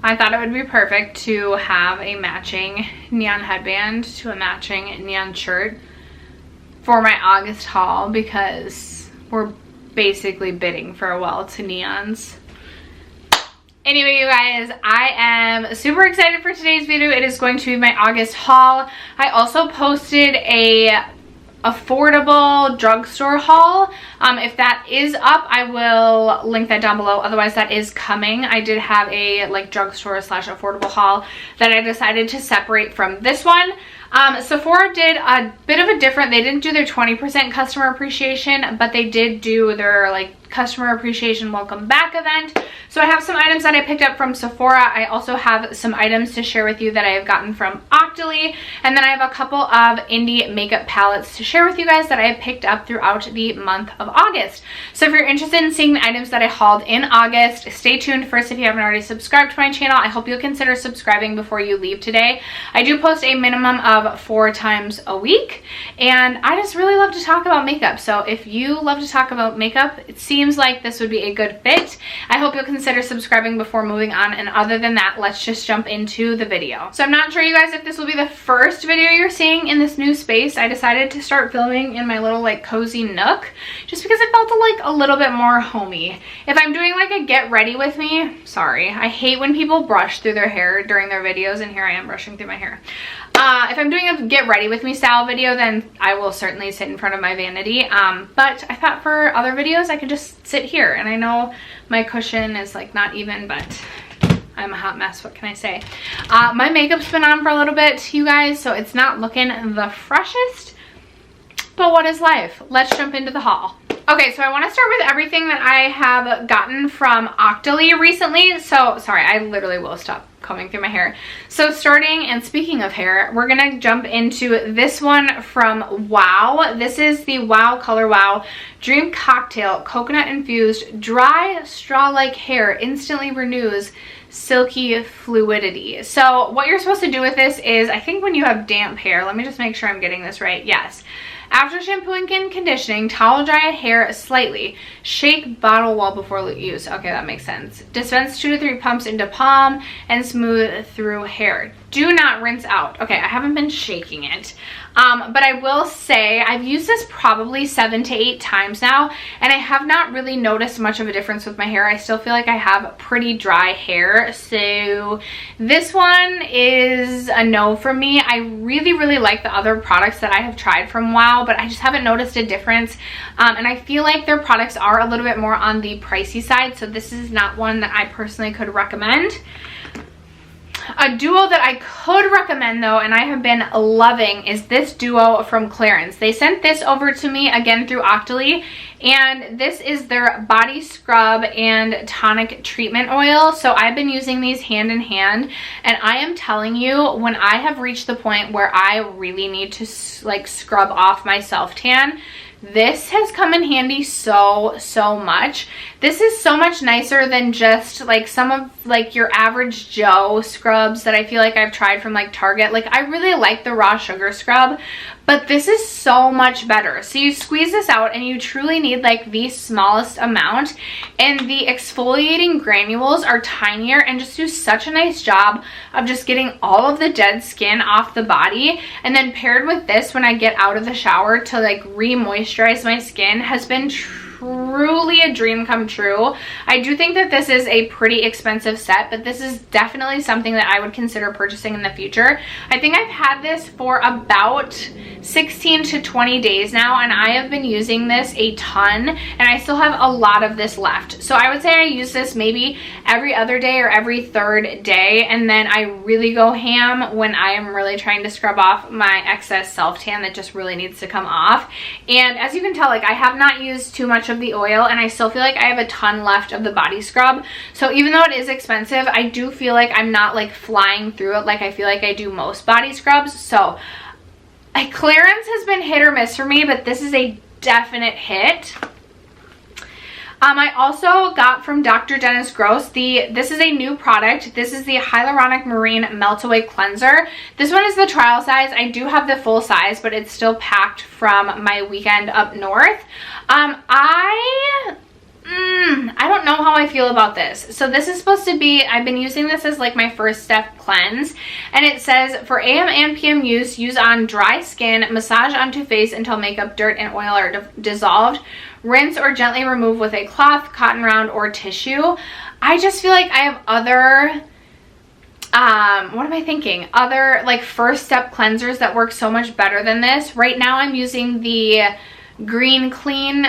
I thought it would be perfect to have a matching neon headband to a matching neon shirt for my August haul, because we're basically bidding farewell to neons. Anyway, you guys, I am super excited for today's video. It is going to be my August haul. I also posted a affordable drugstore haul. If that is up, I will link that down below. Otherwise, that is coming. I did have a like drugstore slash affordable haul that I decided to separate from this one. Sephora did a bit of a different, they didn't do their 20% customer appreciation, but they did do their like customer appreciation welcome back event. So I have some items that I picked up from Sephora. I also have some items to share with you that I have gotten from Octoly, and then I have a couple of indie makeup palettes to share with you guys that I have picked up throughout the month of August. So if you're interested in seeing the items that I hauled in August, stay tuned. First, if you haven't already subscribed to my channel, I hope you'll consider subscribing before you leave today. I do post a minimum of 4 times a week, and I just really love to talk about makeup. So if you love to talk about makeup, it seems like this would be a good fit. I hope you'll consider subscribing before moving on, and other than that, let's just jump into the video. So I'm not sure, you guys, if this will be the first video you're seeing in this new space. I decided to start filming in my little like cozy nook just because it felt like a little bit more homey. If I'm doing like a get ready with me, sorry, I hate when people brush through their hair during their videos, and here I am brushing through my hair. If I'm doing a get ready with me style video, then I will certainly sit in front of my vanity. But I thought for other videos I could just sit here, and I know my cushion is like not even, but I'm a hot mess, what can I say? My makeup's been on for a little bit, you guys, so it's not looking the freshest, but what is life? Let's jump into the haul. Okay, so I want to start with everything that I have gotten from Octoly recently. So, sorry, I literally will stop combing through my hair. So starting, and speaking of hair, we're gonna jump into this one from Wow. This is the Wow Color Wow Dream Cocktail Coconut Infused Dry Straw-like Hair Instantly Renews Silky Fluidity. So what you're supposed to do with this is, I think when you have damp hair, let me just make sure I'm getting this right. Yes. After shampooing and conditioning, towel dry hair slightly. Shake bottle well before use. Okay, that makes sense. Dispense 2 to 3 pumps into palm and smooth through hair. Do not rinse out. Okay, I haven't been shaking it. But I will say I've used this probably 7 to 8 times now, and I have not really noticed much of a difference with my hair. I still feel like I have pretty dry hair, so this one is a no for me. I really, really like the other products that I have tried from Wow, but I just haven't noticed a difference, and I feel like their products are a little bit more on the pricey side, so this is not one that I personally could recommend. A duo that I could recommend though, and I have been loving, is this duo from Clarins. They sent this over to me again through Octoly, and this is their body scrub and tonic treatment oil. So I've been using these hand in hand, and I am telling you, when I have reached the point where I really need to like scrub off my self tan, this has come in handy so much. This is so much nicer than just like some of like your average Joe scrubs that I feel like I've tried from like Target. Like I really like the raw sugar scrub, but this is so much better. So you squeeze this out, and you truly need like the smallest amount, and the exfoliating granules are tinier and just do such a nice job of just getting all of the dead skin off the body. And then paired with this when I get out of the shower to like re-moisturize my skin has been truly a dream come true. I do think that this is a pretty expensive set, but this is definitely something that I would consider purchasing in the future. I think I've had this for about 16 to 20 days now, and I have been using this a ton, and I still have a lot of this left. So I would say I use this maybe every other day or every third day, and then I really go ham when I am really trying to scrub off my excess self tan that just really needs to come off. And as you can tell, like I have not used too much of the oil, and I still feel like I have a ton left of the body scrub. So even though it is expensive, I do feel like I'm not like flying through it like I feel like I do most body scrubs. So Clarins has been hit or miss for me, but this is a definite hit. I also got from Dr. Dennis Gross, this is a new product. This is the Hyaluronic Marine Melt Away Cleanser. This one is the trial size. I do have the full size, but it's still packed from my weekend up north. I don't know how I feel about this. So this is supposed to be, I've been using this as like my first step cleanse, and it says for AM and PM use on dry skin, massage onto face until makeup, dirt, and oil are dissolved. Rinse or gently remove with a cloth, cotton round, or tissue. I just feel like I have other, what am I thinking? Other like first step cleansers that work so much better than this. Right now I'm using the Green Clean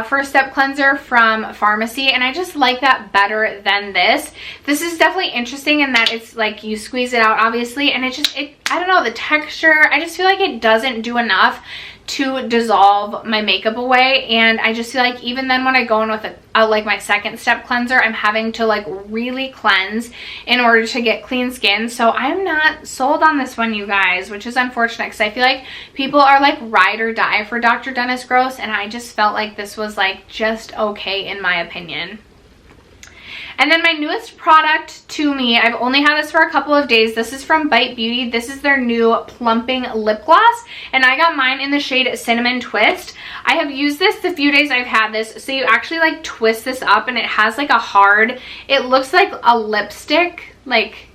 first step cleanser from Pharmacy, and I just like that better than this. This is definitely interesting in that it's like you squeeze it out obviously, and I don't know, the texture, I just feel like it doesn't do enough to dissolve my makeup away. And I just feel like even then when I go in with like my second step cleanser, I'm having to like really cleanse in order to get clean skin. So I'm not sold on this one, you guys, which is unfortunate because I feel like people are like ride or die for Dr. Dennis Gross, and I just felt like this was like just okay in my opinion. And then my newest product to me, I've only had this for a couple of days. This is from Bite Beauty. This is their new plumping lip gloss, and I got mine in the shade Cinnamon Twist. I have used this the few days I've had this. So you actually like twist this up, and it has like a hard, it looks like a lipstick, like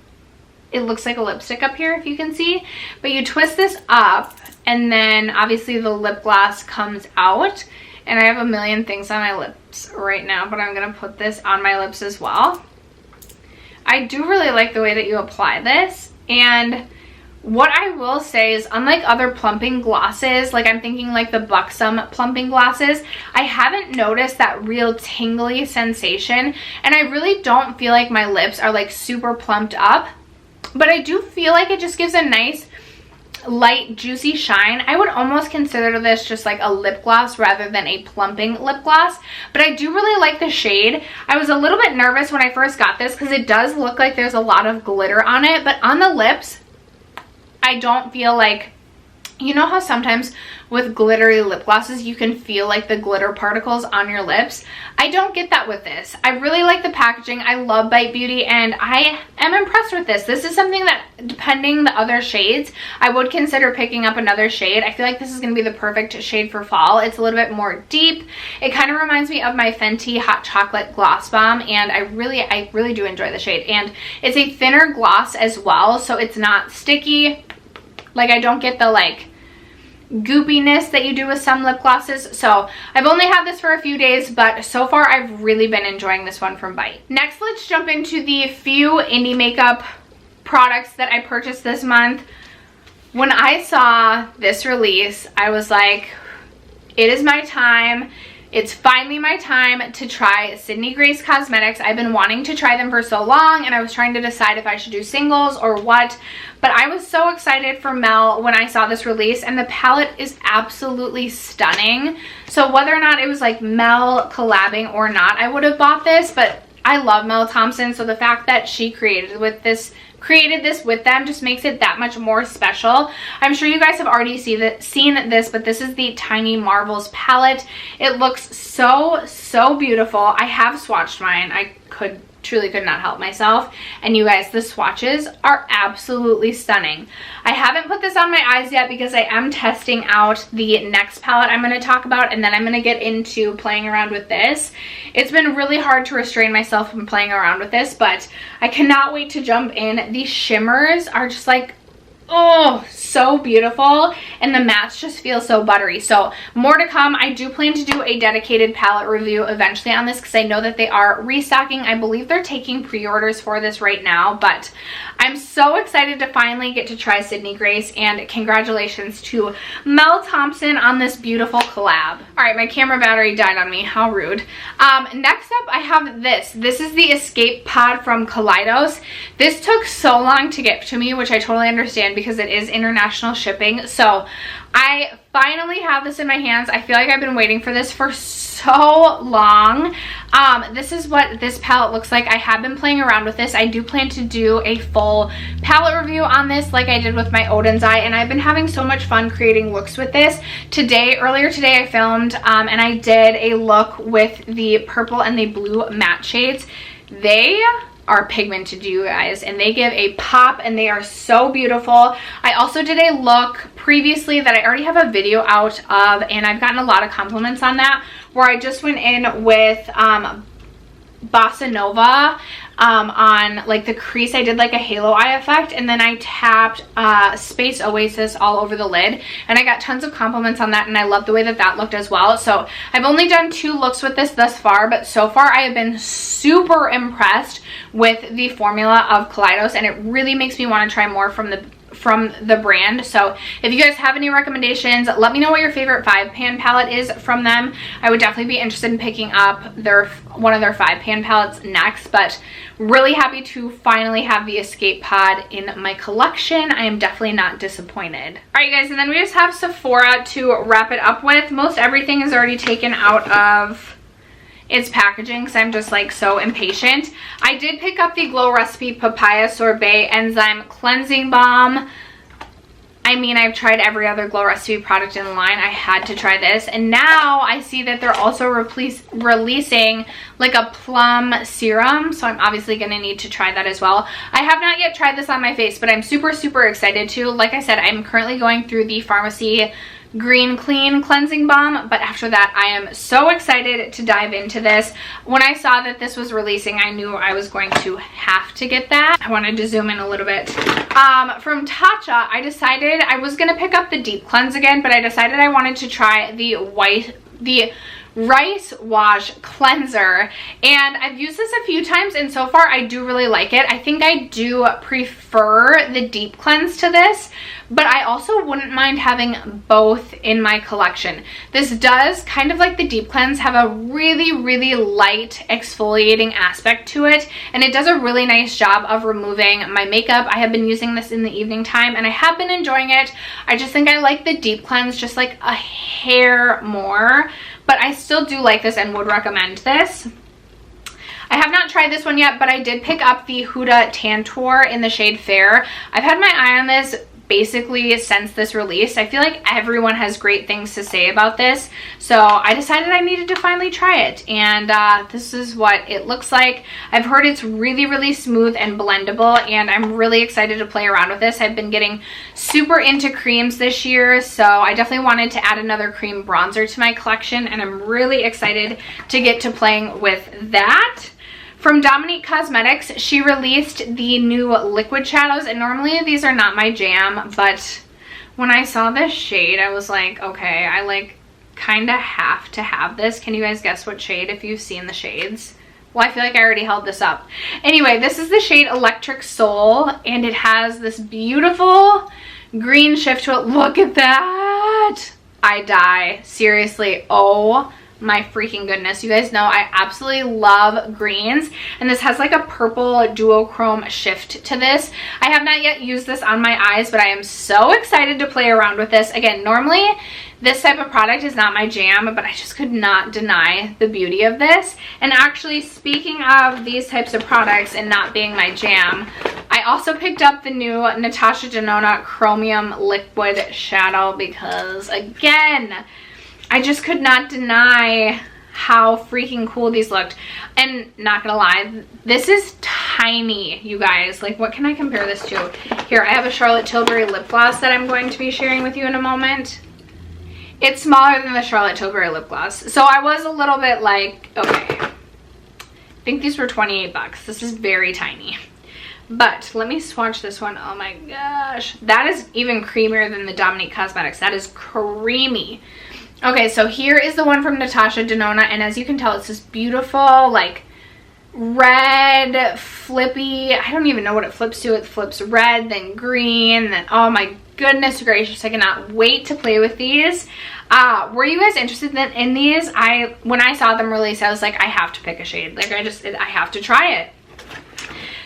it looks like a lipstick up here if you can see. But you twist this up, and then obviously the lip gloss comes out. And I have a million things on my lips right now, but I'm going to put this on my lips as well. I do really like the way that you apply this. And what I will say is, unlike other plumping glosses, like I'm thinking like the Buxom plumping glosses, I haven't noticed that real tingly sensation. And I really don't feel like my lips are like super plumped up. But I do feel like it just gives a nice light juicy shine. I would almost consider this just like a lip gloss rather than a plumping lip gloss, but I do really like the shade. I was a little bit nervous when I first got this because it does look like there's a lot of glitter on it, but on the lips I don't feel like, you know how sometimes with glittery lip glosses you can feel like the glitter particles on your lips? I don't get that with this. I really like the packaging. I love Bite Beauty, and I am impressed with this. This is something that, depending the other shades, I would consider picking up another shade. I feel like this is going to be the perfect shade for fall. It's a little bit more deep. It kind of reminds me of my Fenty Hot Chocolate Gloss Bomb, and I really do enjoy the shade. And it's a thinner gloss as well, so it's not sticky. Like I don't get the like goopiness that you do with some lip glosses. So I've only had this for a few days, but so far I've really been enjoying this one from Bite. Next, let's jump into the few indie makeup products that I purchased this month. When I saw this release, I was like, it is my time. It's finally my time to try Sydney Grace Cosmetics. I've been wanting to try them for so long, and I was trying to decide if I should do singles or what. But I was so excited for Mel when I saw this release, and the palette is absolutely stunning. So whether or not it was like Mel collabing or not, I would have bought this, but I love Mel Thompson, so the fact that she created this with them just makes it that much more special. I'm sure you guys have already seen this, but this is the Tiny Marvels palette. It looks so beautiful. I have swatched mine. I truly could not help myself, and you guys, the swatches are absolutely stunning. I haven't put this on my eyes yet because I am testing out the next palette I'm going to talk about, and then I'm going to get into playing around with this. It's been really hard to restrain myself from playing around with this, but I cannot wait to jump in. These shimmers are just like, oh, so beautiful, and the mattes just feel so buttery. So more to come. I do plan to do a dedicated palette review eventually on this because I know that they are restocking. I believe they're taking pre-orders for this right now, but I'm so excited to finally get to try Sydney Grace, and congratulations to Mel Thompson on this beautiful collab. All right, my camera battery died on me. How rude. Next up, I have this. This is the Escape Pod from Kaleidos. This took so long to get to me, which I totally understand because it is international shipping. So I finally have this in my hands. I feel like I've been waiting for this for so long. This is what this palette looks like. I have been playing around with this. I do plan to do a full palette review on this like I did with my Odin's Eye, and I've been having so much fun creating looks with this. Earlier today I filmed and I did a look with the purple and the blue matte shades. They are pigmented, you guys, and they give a pop, and they are so beautiful. I also did a look previously that I already have a video out of, and I've gotten a lot of compliments on that, where I just went in with Bossa Nova on like the crease. I did like a halo eye effect, and then I tapped Space Oasis all over the lid, and I got tons of compliments on that, and I love the way that that looked as well. So I've only done 2 looks with this thus far, but so far I have been super impressed with the formula of Kaleidos, and it really makes me want to try more from the brand. So if you guys have any recommendations, let me know what your favorite 5-pan palette is from them. I would definitely be interested in picking up one of their 5-pan palettes next, but really happy to finally have the Escape Pod in my collection. I am definitely not disappointed. All right, guys, and then we just have Sephora to wrap it up with. Most everything is already taken out of its packaging because I'm just like so impatient. I did pick up the Glow Recipe Papaya Sorbet Enzyme Cleansing Balm. I mean, I've tried every other Glow Recipe product in the line. I had to try this, and now I see that they're also releasing like a plum serum, so I'm obviously going to need to try that as well. I have not yet tried this on my face, but I'm super excited to. Like I said, I'm currently going through the Pharmacy Green Clean Cleansing Balm, but after that I am so excited to dive into this. When I saw that this was releasing, I knew I was going to have to get that. I wanted to zoom in a little bit. From Tatcha, I decided I was gonna pick up the Deep Cleanse again, but I decided I wanted to try the Rice Wash Cleanser, and I've used this a few times, and so far I do really like it. I think I do prefer the Deep Cleanse to this, but I also wouldn't mind having both in my collection. This does, kind of like the Deep Cleanse, have a really light exfoliating aspect to it, and it does a really nice job of removing my makeup. I have been using this in the evening time, and I have been enjoying it. I just think I like the Deep Cleanse just like a hair more, but I still do like this and would recommend this. I have not tried this one yet, but I did pick up the Huda Tantour in the shade Fair. I've had my eye on this basically since this release. I feel like everyone has great things to say about this, so I decided I needed to finally try it, and this is what it looks like. I've heard it's really smooth and blendable, and I'm really excited to play around with this. I've been getting super into creams this year, so I definitely wanted to add another cream bronzer to my collection, and I'm really excited to get to playing with that. From Dominique Cosmetics, she released the new liquid shadows, and normally these are not my jam, but when I saw this shade, I was like, okay, I like kind of have to have this. Can you guys guess what shade if you've seen the shades? Well, I feel like I already held this up. Anyway, this is the shade Electric Soul, and it has this beautiful green shift to it. Look at that! I die. Seriously, oh my freaking goodness. You guys know I absolutely love greens, and this has like a purple duochrome shift to this. I have not yet used this on my eyes, but I am so excited to play around with this. Again, normally this type of product is not my jam, but I just could not deny the beauty of this. And actually, speaking of these types of products and not being my jam, I also picked up the new Natasha Denona Chromium Liquid Shadow because, again, I just could not deny how freaking cool these looked. And not gonna lie, this is tiny, you guys. Like, what can I compare this to? Here, I have a Charlotte Tilbury lip gloss that I'm going to be sharing with you in a moment. It's smaller than the Charlotte Tilbury lip gloss. So I was a little bit like, okay, I think these were 28 bucks. This is very tiny. But let me swatch this one. Oh my gosh. That is even creamier than the Dominique Cosmetics. That is creamy. Okay, so here is the one from Natasha Denona, and as you can tell, it's this beautiful, like, red, flippy, I don't even know what it flips to. It flips red, then green, then, oh my goodness gracious, I cannot wait to play with these. Were you guys interested in these? When I saw them release, I was like, I have to pick a shade. Like, I have to try it.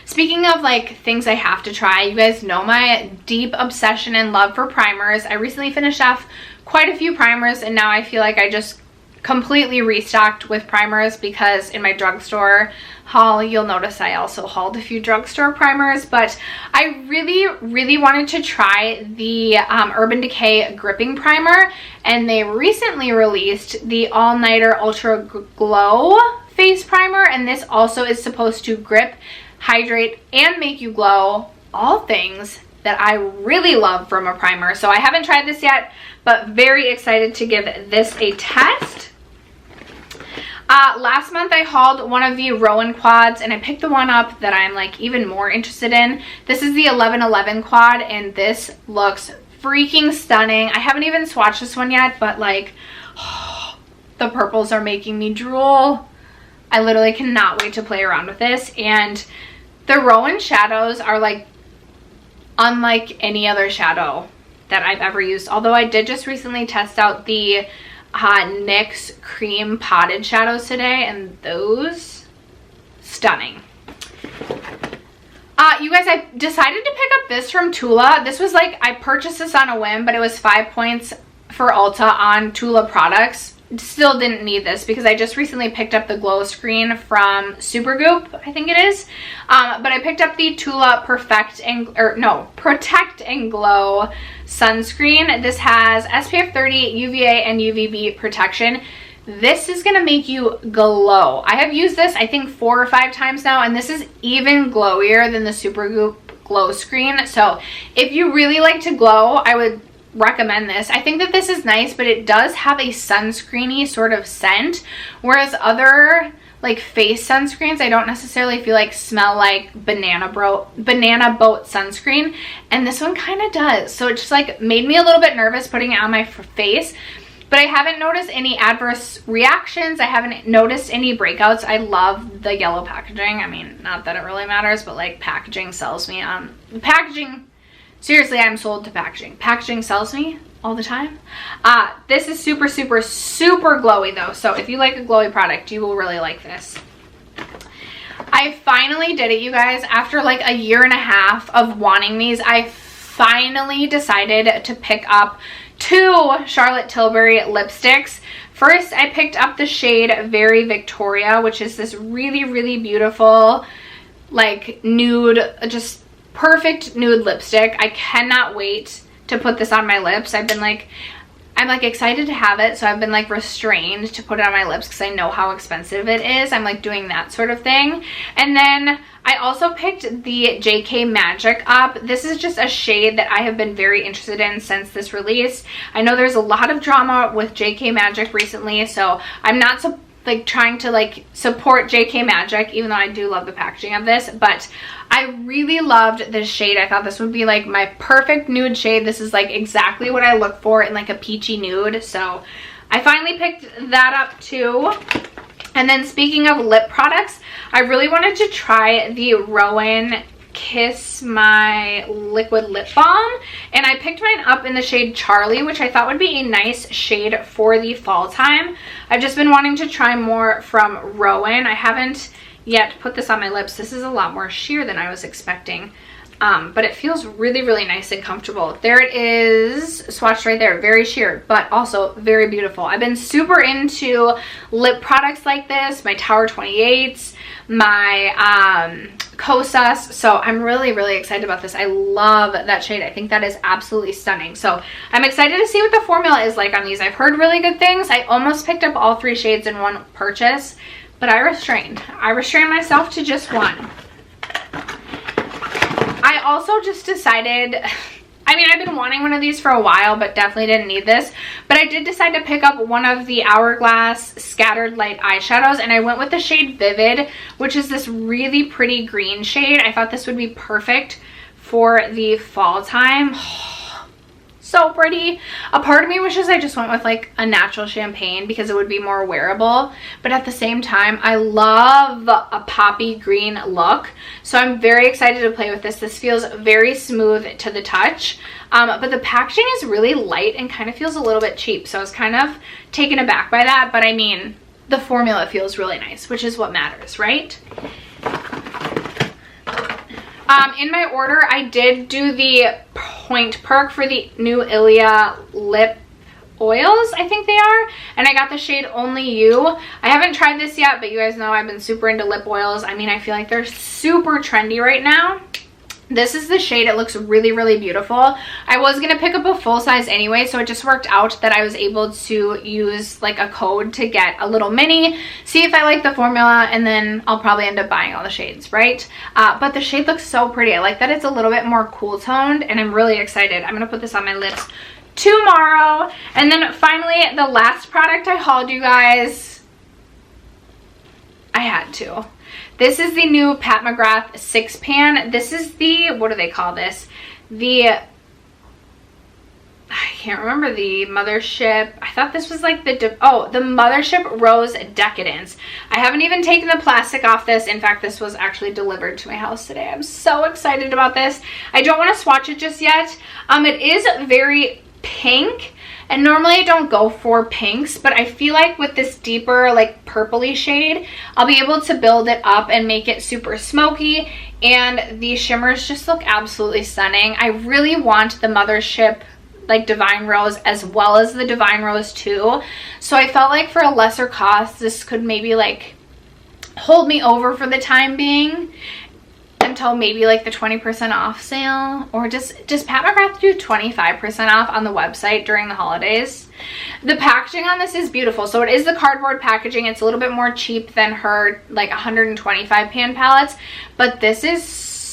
Speaking of like things I have to try, you guys know my deep obsession and love for primers. I recently finished off quite a few primers, and now I feel like I just completely restocked with primers because in my drugstore haul, you'll notice I also hauled a few drugstore primers, but I really wanted to try the Urban Decay Gripping Primer, and they recently released the All Nighter Ultra Glow Face Primer, and this also is supposed to grip, hydrate, and make you glow, all things that I really love from a primer. So I haven't tried this yet, but very excited to give this a test. Last month I hauled one of the Rowan quads, and I picked the one up that I'm like even more interested in. This is the 1111 quad, and this looks freaking stunning. I haven't even swatched this one yet, but like, the purples are making me drool. I literally cannot wait to play around with this. And the Rowan shadows are like unlike any other shadow that I've ever used. Although I did just recently test out the NYX cream potted shadows today, and those, stunning. You guys, I decided to pick up this from Tula. This was like, I purchased this on a whim, but it was 5 points for Ulta on Tula products. Still didn't need this because I just recently picked up the glow screen from Supergoop, I think it is. But I picked up the Tula Protect and Glow sunscreen. This has SPF 30, UVA, and UVB protection. This is gonna make you glow. I have used this I think 4 or 5 times now, and this is even glowier than the Supergoop glow screen. So if you really like to glow, I would recommend this. I think that this is nice, but it does have a sunscreeny sort of scent, whereas other like face sunscreens I don't necessarily feel like smell like banana boat sunscreen, and this one kind of does. So it just like made me a little bit nervous putting it on my face, but I haven't noticed any adverse reactions. I haven't noticed any breakouts. I love the yellow packaging. I mean, not that it really matters, but like packaging sells me on packaging. Seriously, I'm sold to packaging. Packaging sells me all the time. This is super, super, super glowy though. So if you like a glowy product, you will really like this. I finally did it, you guys. After like a year and a half of wanting these, I finally decided to pick up 2 Charlotte Tilbury lipsticks. First, I picked up the shade Very Victoria, which is this really, really beautiful, like nude, just perfect nude lipstick. I cannot wait to put this on my lips. I'm like excited to have it, so I've been like restrained to put it on my lips because I know how expensive it is. I'm like doing that sort of thing. And then I also picked the JK Magic up. This is just a shade that I have been very interested in since this release. I know there's a lot of drama with JK Magic recently, so I'm not like trying to like support JK Magic, even though I do love the packaging of this, but I really loved this shade. I thought this would be like my perfect nude shade. This is like exactly what I look for in like a peachy nude. So I finally picked that up too. And then speaking of lip products, I really wanted to try the Rowan Kiss My Liquid Lip Balm, and I picked mine up in the shade Charlie, which I thought would be a nice shade for the fall time. I've just been wanting to try more from Rowan. I haven't yet put this on my lips. This is a lot more sheer than I was expecting, but it feels really, really nice and comfortable. There it is, swatched right there. Very sheer, but also very beautiful. I've been super into lip products like this, my Tower 28s, my Kosas, so I'm really, really excited about this. I love that shade. I think that is absolutely stunning. So I'm excited to see what the formula is like on these. I've heard really good things. I almost picked up all 3 shades in one purchase, but I restrained myself to just one. I also just decided, I mean, I've been wanting one of these for a while, but definitely didn't need this. But I did decide to pick up one of the Hourglass Scattered Light eyeshadows, and I went with the shade Vivid, which is this really pretty green shade. I thought this would be perfect for the fall time. So pretty. A part of me wishes I just went with like a natural champagne because it would be more wearable, but at the same time I love a poppy green look, so I'm very excited to play with this. This feels very smooth to the touch, but the packaging is really light and kind of feels a little bit cheap, so I was kind of taken aback by that. But I mean, the formula feels really nice, which is what matters, right? In my order, I did do the point perk for the new Ilia lip oils, I think they are, and I got the shade Only You. I haven't tried this yet, but you guys know I've been super into lip oils. I mean, I feel like they're super trendy right now. This is the shade. It looks really, really beautiful. I was going to pick up a full size anyway, so it just worked out that I was able to use like a code to get a little mini, see if I like the formula, and then I'll probably end up buying all the shades, right? But the shade looks so pretty. I like that it's a little bit more cool toned, and I'm really excited. I'm going to put this on my lips tomorrow. And then finally, the last product I hauled, you guys. I had to. This is the new Pat McGrath 6-pan. This is the, what do they call this? I can't remember the Mothership. I thought this was like the Mothership Rose Decadence. I haven't even taken the plastic off this. In fact, this was actually delivered to my house today. I'm so excited about this. I don't want to swatch it just yet. It is very pink, and normally I don't go for pinks, but I feel like with this deeper like purpley shade, I'll be able to build it up and make it super smoky, and the shimmers just look absolutely stunning. I really want the Mothership like Divine Rose as well as the Divine Rose 2, so I felt like for a lesser cost this could maybe like hold me over for the time being until maybe like the 20% off sale, or does Pat McGrath do 25% off on the website during the holidays? The packaging on this is beautiful. So it is the cardboard packaging. It's a little bit more cheap than her like 125 pan palettes, but this is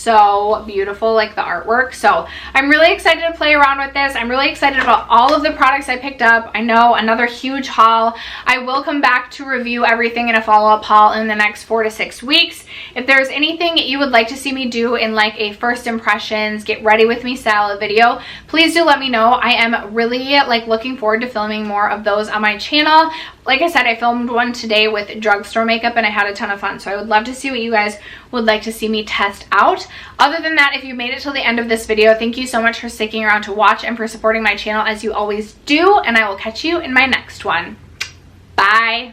so beautiful, like the artwork. So I'm really excited to play around with this. I'm really excited about all of the products I picked up. I know, another huge haul. I will come back to review everything in a follow-up haul in the next 4 to 6 weeks. If there's anything you would like to see me do in like a first impressions, get ready with me style of video, please do let me know. I am really like looking forward to filming more of those on my channel. Like I said, I filmed one today with drugstore makeup and I had a ton of fun. So I would love to see what you guys would like to see me test out. Other than that, if you made it till the end of this video, thank you so much for sticking around to watch and for supporting my channel as you always do. And I will catch you in my next one. Bye.